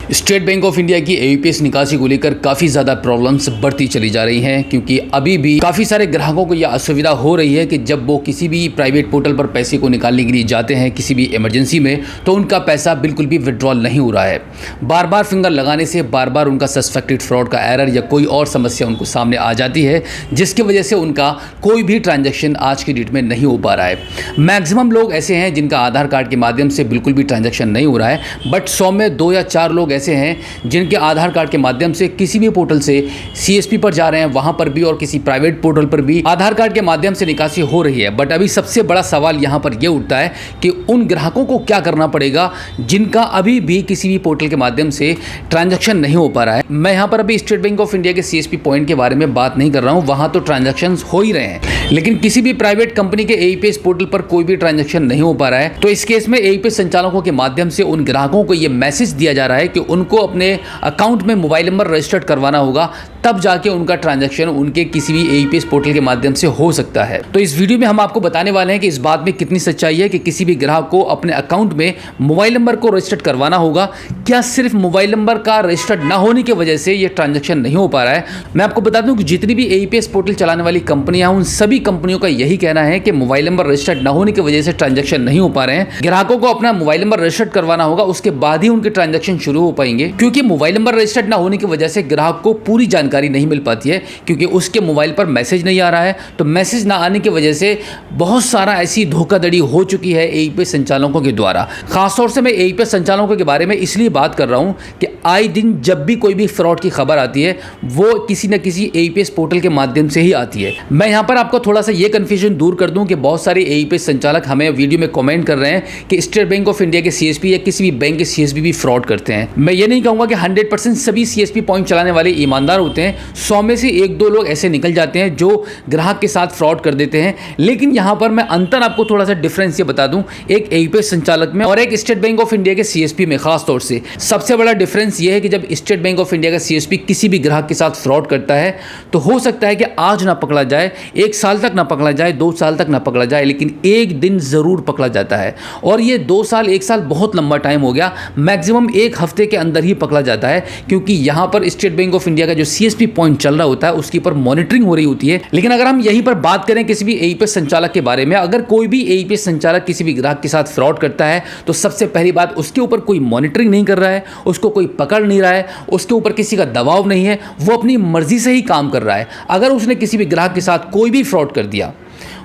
State bank of India की AEPS निकासी को लेकर काफ़ी ज़्यादा प्रॉब्लम्स बढ़ती चली जा रही हैं, क्योंकि अभी भी काफ़ी सारे ग्राहकों को यह असुविधा हो रही है कि जब वो किसी भी प्राइवेट पोर्टल पर पैसे को निकालने के लिए जाते हैं किसी भी इमरजेंसी में, तो उनका पैसा बिल्कुल भी विड्रॉल नहीं हो रहा है। बार बार फिंगर लगाने से बार बार उनका सस्पेक्टेड फ्रॉड का एरर या कोई और समस्या उनको सामने आ जाती है, जिसकी वजह से उनका कोई भी ट्रांजैक्शन आज की डेट में नहीं हो पा रहा है। मैक्सिमम लोग ऐसे हैं जिनका आधार कार्ड के माध्यम से बिल्कुल भी ट्रांजैक्शन नहीं हो रहा है, बट 100 में 2 या 4 लोग ऐसे हैं जिनके आधार कार्ड के माध्यम से किसी भी पोर्टल से सीएसपी पर जा रहे हैं, वहां पर भी और किसी प्राइवेट पोर्टल पर भी आधार कार्ड के माध्यम से निकासी हो रही है। बट अभी सबसे बड़ा सवाल यहां पर यह उठता है कि उन ग्राहकों को क्या करना पड़ेगा जिनका अभी भी किसी भी पोर्टल के माध्यम से ट्रांजैक्शन नहीं हो पा रहा है। मैं यहां पर अभी स्टेट बैंक ऑफ इंडिया के सीएसपी पॉइंट के बारे में बात नहीं कर रहा हूं, वहां तो ट्रांजैक्शन हो ही रहे हैं, लेकिन किसी भी प्राइवेट कंपनी के एईपीएस पोर्टल पर कोई भी ट्रांजैक्शन नहीं हो पा रहा है। तो इस केस में एईपीएस संचालकों के माध्यम से उन ग्राहकों को यह मैसेज दिया जा रहा है कि उनको अपने अकाउंट में मोबाइल नंबर रजिस्टर्ड करवाना होगा, तब जाके उनका ट्रांजैक्शन उनके किसी भी एईपीएस पोर्टल के माध्यम से हो सकता है। तो इस वीडियो में हम आपको बताने वाले हैं कि इस बात में कितनी सच्चाई है कि किसी भी ग्राहक को अपने अकाउंट में मोबाइल नंबर को रजिस्टर्ड करवाना होगा। क्या सिर्फ मोबाइल नंबर का रजिस्टर्ड ना होने की वजह से ये ट्रांजैक्शन नहीं हो पा रहा है? मैं आपको बता दूं कि जितनी भी एईपीएस पोर्टल चलाने वाली कंपनियां, उन सभी कंपनियों का यही कहना है कि मोबाइल नंबर रजिस्टर्ड ना होने की वजह से ट्रांजैक्शन नहीं हो पा रहे हैं। ग्राहकों को अपना मोबाइल नंबर रजिस्टर्ड करवाना होगा, उसके बाद ही उनके ट्रांजैक्शन शुरू हो पाएंगे, क्योंकि मोबाइल नंबर रजिस्टर्ड ना होने की वजह से ग्राहक को पूरी जानकारी नहीं मिल पाती है, क्योंकि उसके मोबाइल पर मैसेज नहीं आ रहा है। तो मैसेज ना आने की वजह से बहुत सारा ऐसी धोखाधड़ी हो चुकी है एईपीएस संचालकों के द्वारा। खासतौर से मैं एईपीएस संचालकों के बारे में इसलिए बात कर रहा हूं कि आए दिन जब भी कोई भी फ्रॉड की खबर आती है, वो किसी न किसी एईपीएस पोर्टल के माध्यम से ही आती है। मैं यहां पर आपको थोड़ा सा ये कंफ्यूजन दूर कर दूं कि बहुत सारे एईपीएस संचालक हमें वीडियो में कमेंट कर रहे हैं कि स्टेट बैंक ऑफ इंडिया के सीएसपी या किसी भी बैंक के सीएसपी भी फ्रॉड करते हैं। मैं ये नहीं कहूंगा कि 100% सभी सीएसपी पॉइंट चलाने वाले ईमानदार होते हैं। 100 में से 1-2 लोग ऐसे निकल जाते हैं जो ग्राहक के साथ फ्रॉड कर देते हैं। लेकिन यहां पर मैं अंतर आपको थोड़ा सा डिफरेंस ये बता दूं, एक एईपीएस संचालक में और एक स्टेट बैंक ऑफ इंडिया के सीएसपी में। खास तौर से सबसे बड़ा डिफरेंस ये है कि जब स्टेट बैंक ऑफ इंडिया का सीएसपी किसी भी ग्राहक के साथ फ्रॉड करता है, तो हो सकता है कि आज ना पकड़ा जाए, 1 साल तक ना पकड़ा जाए, 2 साल तक ना पकड़ा जाए, लेकिन एक दिन जरूर पकड़ा जाता है। और ये 2 साल 1 साल बहुत लंबा टाइम हो गया, मैक्सिमम 1 हफ्ते के अंदर ही पकड़ा जाता है, क्योंकि यहां पर स्टेट बैंक ऑफ इंडिया का जो सीएसपी पॉइंट चल रहा होता है उसके ऊपर मॉनिटरिंग हो रही होती है। लेकिन अगर हम यहीं पर बात करें किसी भी एईपीएस संचालक के बारे में, अगर कोई भी एईपीएस संचालक किसी भी ग्राहक के साथ फ्रॉड करता है, तो सबसे पहली बात, उसके ऊपर कोई मॉनिटरिंग नहीं कर रहा है, उसको कोई पकड़ नहीं रहा है, उसके ऊपर किसी का दबाव नहीं है, वो अपनी मर्जी से ही काम कर रहा है। अगर उसने किसी भी ग्राहक के साथ कोई भी फ्रॉड कर दिया,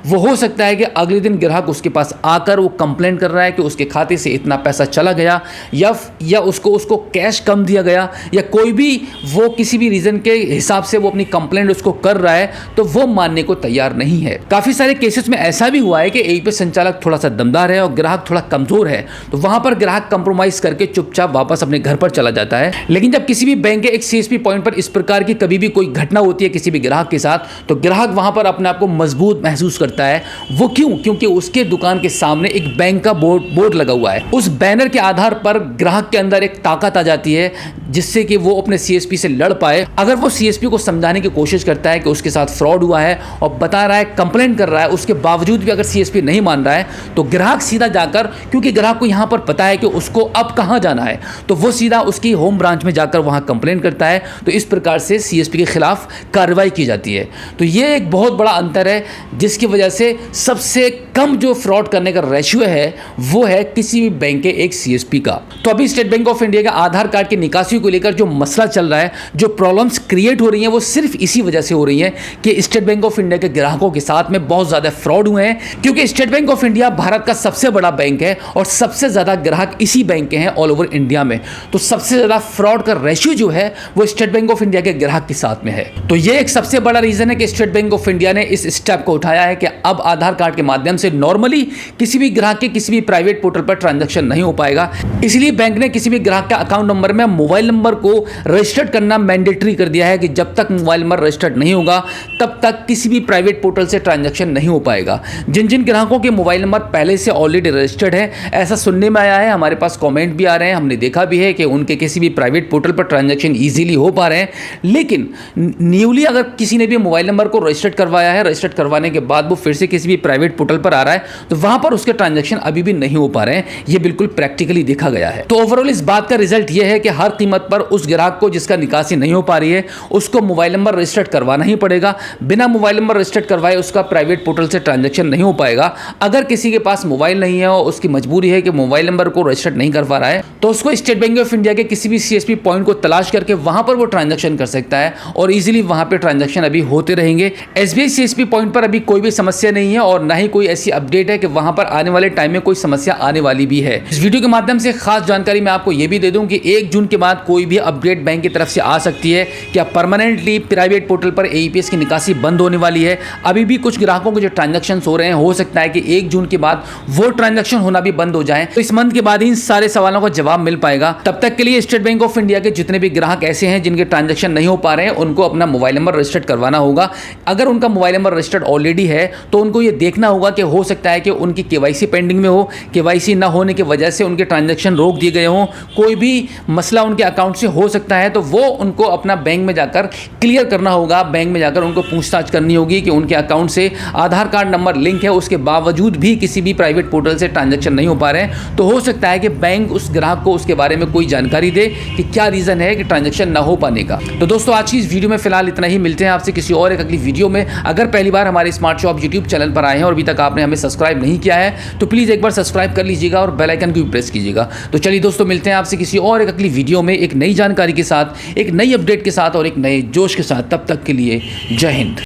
वो हो सकता है कि अगले दिन ग्राहक उसके पास आकर वो कंप्लेंट कर रहा है कि उसके खाते से इतना पैसा चला गया, या उसको कैश कम दिया गया, या कोई भी वो किसी भी रीजन के हिसाब से वो अपनी कंप्लेंट उसको कर रहा है, तो वो मानने को तैयार नहीं है। काफी सारे केसेस में ऐसा भी हुआ है कि एईपीएस संचालक थोड़ा सा दमदार है और ग्राहक थोड़ा कमजोर है, तो वहां पर ग्राहक कंप्रोमाइज करके चुपचाप वापस अपने घर पर चला जाता है। लेकिन जब किसी भी बैंक के एक सीएसपी पॉइंट पर इस प्रकार की कभी भी कोई घटना होती है किसी भी ग्राहक के साथ, तो ग्राहक वहां पर अपने आप को मजबूत महसूस करता है। वो क्यों? क्योंकि उसके दुकान के सामने एक बैंक का बोर्ड लगा हुआ है। उस बैनर के आधार पर ग्राहक के अंदर एक ताकत आ जाती है, जिससे कि वो अपने सीएसपी से लड़ पाए। अगर वो सीएसपी को समझाने की कोशिश करता है कि उसके साथ फ्रॉड हुआ है और बता रहा है, कंप्लेंट कर रहा है, उसके बावजूद भी अगर सीएसपी नहीं मान रहा है, तो ग्राहक सीधा जाकर, क्योंकि ग्राहक को यहां पर पता है कि उसको अब कहां जाना है, तो वो सीधा उसकी होम ब्रांच में जाकर वहां कंप्लेंट करता है। तो इस प्रकार से सीएसपी के खिलाफ कार्रवाई की जाती है। तो ये एक बहुत बड़ा अंतर है, जिसकी वजह से सबसे कम जो फ्रॉड करने का रेशियो है वो है किसी भी बैंक के एक सीएसपी का। तो अभी स्टेट बैंक ऑफ इंडिया के आधार कार्ड की निकासी को लेकर जो मसला चल रहा है, जो प्रॉब्लम्स क्रिएट हो रही हैं, वो सिर्फ इसी वजह से हो रही हैं कि स्टेट बैंक ऑफ इंडिया के ग्राहकों के साथ में बहुत ज्यादा फ्रॉड हुए हैं। क्योंकि state bank of India Bharat का सबसे बड़ा बैंक है और सबसे ज्यादा ग्राहक इसी बैंक के हैं ऑल ओवर इंडिया में। तो सबसे ज्यादा फ्रॉड का रेशियो जो है वो स्टेट बैंक ऑफ इंडिया के ग्राहक के साथ में है। तो ये एक सबसे बड़ा रीजन है कि स्टेट बैंक ऑफ इंडिया ने इस स्टेप को उठाया है कि अब आधार कार्ड के माध्यम से नॉर्मली किसी भी ग्राहक के किसी भी प्राइवेट पोर्टल पर ट्रांजैक्शन नहीं हो पाएगा। इसलिए बैंक ने किसी भी ग्राहक के अकाउंट नंबर में मोबाइल नंबर को रजिस्टर्ड करना मैंडेटरी कर दिया है कि जब तक मोबाइल नंबर रजिस्टर्ड नहीं होगा तब तक किसी भी प्राइवेट पोर्टल से ट्रांजैक्शन नहीं हो पाएगा। जिन जिन ग्राहकों के मोबाइल नंबर पहले से ऑलरेडी रजिस्टर्ड है, ऐसा सुनने में आया है, हमारे पास कमेंट भी आ रहे हैं, हमने देखा भी है कि उनके किसी भी प्राइवेट पोर्टल पर ट्रांजैक्शन ईजिली हो पा रहे हैं। लेकिन न्यूली अगर किसी ने भी मोबाइल नंबर को रजिस्टर्ड करवाया है, रजिस्टर्ड करवाने के बाद वो फिर से किसी भी प्राइवेट पोर्टल पर आ रहा है तो वहां पर उसके ट्रांजैक्शन अभी भी नहीं हो पा रहे हैं। ये बिल्कुल प्रैक्टिकली देखा गया है। तो ओवरऑल इस बात का रिजल्ट ये है कि हर कीमत पर उस ग्राहक को जिसका निकासी नहीं हो पा रही है उसको मोबाइल नंबर रजिस्टर्ड करवाना ही पड़ेगा। बिना मोबाइल नंबर रजिस्टर्ड करवाए उसका प्राइवेट पोर्टल से ट्रांजैक्शन नहीं हो पाएगा। अगर किसी के पास मोबाइल नहीं है और उसकी मजबूरी है कि मोबाइल नंबर को रजिस्टर्ड नहीं कर पा रहा है तो उसको स्टेट बैंक ऑफ इंडिया के किसी भी सीएसपी पॉइंट को तलाश करके वहां पर वो ट्रांजैक्शन कर सकता है और इजीली वहां पे ट्रांजैक्शन अभी होते रहेंगे। एसबीआई सीएसपी पॉइंट पर अभी कोई भी समस्या नहीं है और ना ही कोई ऐसी अपडेट है कि वहां पर आने वाले टाइम में कोई समस्या आने वाली भी है। इस वीडियो के माध्यम से खास जानकारी मैं आपको यह भी दे दूं कि 1 जून के बाद कोई भी अपडेट बैंक की तरफ से आ सकती है। क्या परमानेंटली प्राइवेट पोर्टल पर एईपीएस की निकासी बंद होने वाली है? अभी भी कुछ ग्राहकों के जो ट्रांजैक्शन हो रहे हैं हो सकता है कि 1 जून के बाद वो ट्रांजैक्शन होना भी बंद हो जाए। तो इस मंथ के बाद इन सारे सवालों का जवाब मिल पाएगा। तब तक के लिए स्टेट बैंक ऑफ इंडिया के जितने भी ग्राहक ऐसे हैं जिनके ट्रांजैक्शन नहीं हो पा रहे हैं उनको अपना मोबाइल नंबर रजिस्टर्ड करवाना होगा। अगर उनका मोबाइल नंबर रजिस्टर्ड ऑलरेडी है तो उनको ये देखना होगा कि हो सकता है कि उनकी केवाईसी पेंडिंग में हो, केवाईसी ना होने की वजह से उनके ट्रांजैक्शन रोक दिए गए हों, कोई भी मसला उनके अकाउंट से हो सकता है तो वो उनको अपना बैंक में जाकर क्लियर करना होगा। बैंक में जाकर उनको पूछताछ करनी होगी कि उनके अकाउंट से आधार कार्ड नंबर लिंक है, उसके बावजूद भी किसी भी प्राइवेट पोर्टल से ट्रांजैक्शन नहीं हो पा रहे हैं। तो हो सकता है कि बैंक उस ग्राहक को उसके बारे में कोई जानकारी दे कि क्या रीजन है कि ट्रांजैक्शन ना हो पाने का। तो दोस्तों आज की इस वीडियो में फिलहाल इतना ही। मिलते हैं आपसे किसी और एक अगली वीडियो में। अगर पहली बार हमारे स्मार्ट शॉप यूट्यूब चैनल पर आए हैं और अभी तक आपने हमें सब्सक्राइब नहीं किया है तो प्लीज एक बार सब्सक्राइब कर लीजिएगा और बेल आइकन को भी प्रेस कीजिएगा। तो चलिए दोस्तों मिलते हैं आपसे किसी और एक अगली वीडियो में एक नई जानकारी के साथ, एक नई अपडेट के साथ और एक नए जोश के साथ। तब तक के लिए जय हिंद।